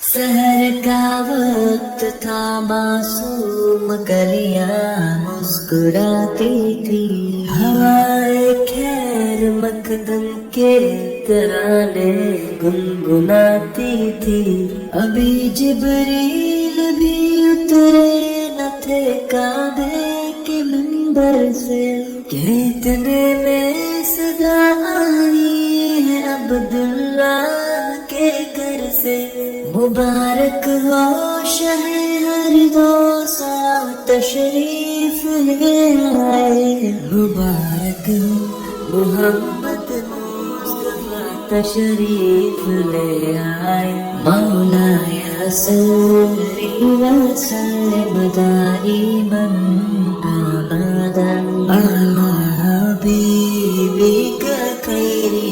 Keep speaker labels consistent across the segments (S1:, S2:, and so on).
S1: सहर का वक्त था, मासूम कलियां मुस्कुराती थी, हवाएं खैर मकदम के तराने गुनगुनाती थी। अभी जिब्रील भी उतरे न थे काबे के मिंबर से, कि इतने में सदा आई है अब्दुल्ला के घर से। मुबारक हो शहे हर दो सा तशरीफ ले आए, मुबारक हो मुहम्मद मुस्तफा तशरीफ ले आए। मौलाया सल्ली व सल्लिम दाइमन अबदन अला हबीबिका खैरी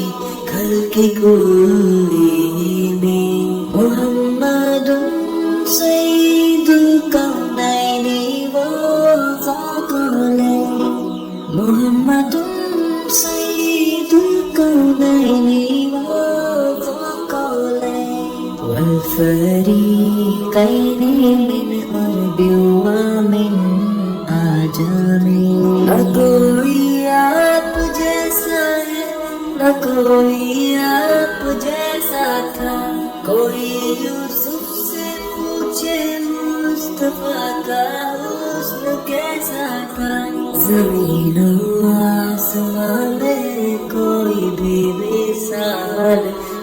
S1: खल्क़ि कुल्लिहिम मुहम्मदुन सय्यिदुल कौनैनि व ज़क़लैनि, मुहम्मदुन सय्यिदुल कौनैनि व ज़क़लैनि वल फ़रीक़ैनि मिन अरबि व मिन आजमी। न कोई आप जैसा है, न कोई आप जैसा था, कोई यूसुफ से पूछे मुस्तफा का हुस्न कैसा था। ज़मीन व आसमां में कोई भी मिसाल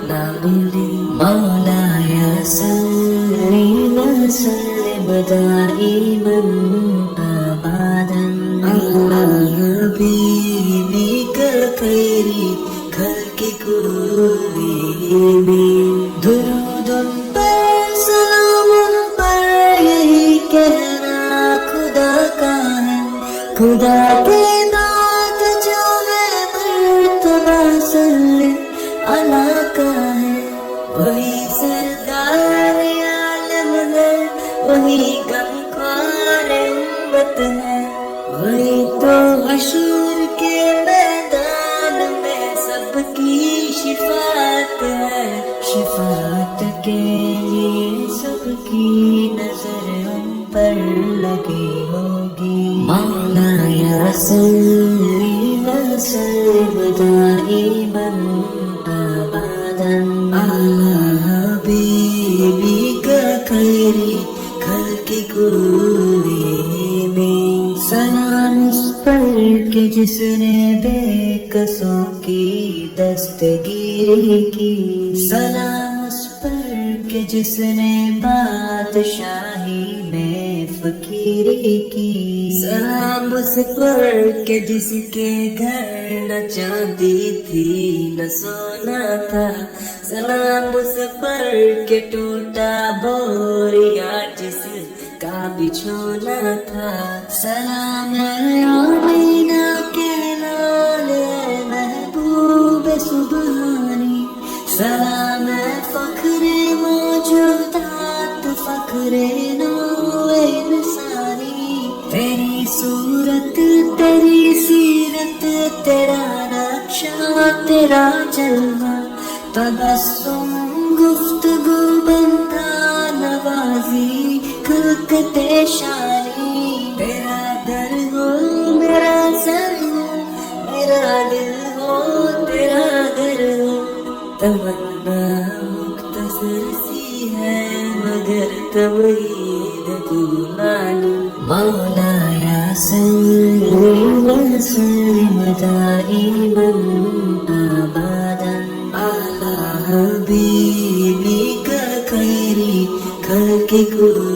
S1: ना मिली। मौलाया सल्ली व सल्लिम दाइमन अबदन अला हबीबिका खैरी खल्क़ि कुल्लिहिम। दुरूद उन पर सलाम उन पर यही कहना खुदा का है, खुदा के नात जो है मर्तबा सल्ले अला का है। वही सरदार आलम है, वही गमख्वार उम्मत है, वही तो हशर के मैदान में सबकी शिफात है। शिफात के लिए सबकी नजर हम पर लगी होगी। मौलाया सल्ली व सल्लिम दाइमन अबदन अला हबीबिका खैरी खल्क़ि कुल्लिहिम। सलाम उस पर के जिसने बेकसों की दस्तगीरी की, सलाम उस पर के जिसने बादशाही में फकीरी की, सलाम उस पर के जिसके घर न चांदी थी न सोना था, सलाम उस पर के टूटा बोरिया जिसका बिछोना था। सलाम आमीना के लाल महबूब सुबहानी, सलाम फख्रे मौजूदात फख्रे नौए निसानी। तेरी सूरत तेरी सीरत तेरा नक्शा तेरा जलवा, तबस्सुम गुफ्तगू बनता नवाजी खल्क़ते शानी। तेरा दर हो मेरा सर हो, मेरा दिल हो तेरा घर हो। तमन्ना मुख्तसर सी है मगर तमहीद तू मानी। मौलाया सल्ली व सल्लिम दाइमन अबदन अला हबीबिका खैरी खल्क़ि कुल्लिहिम।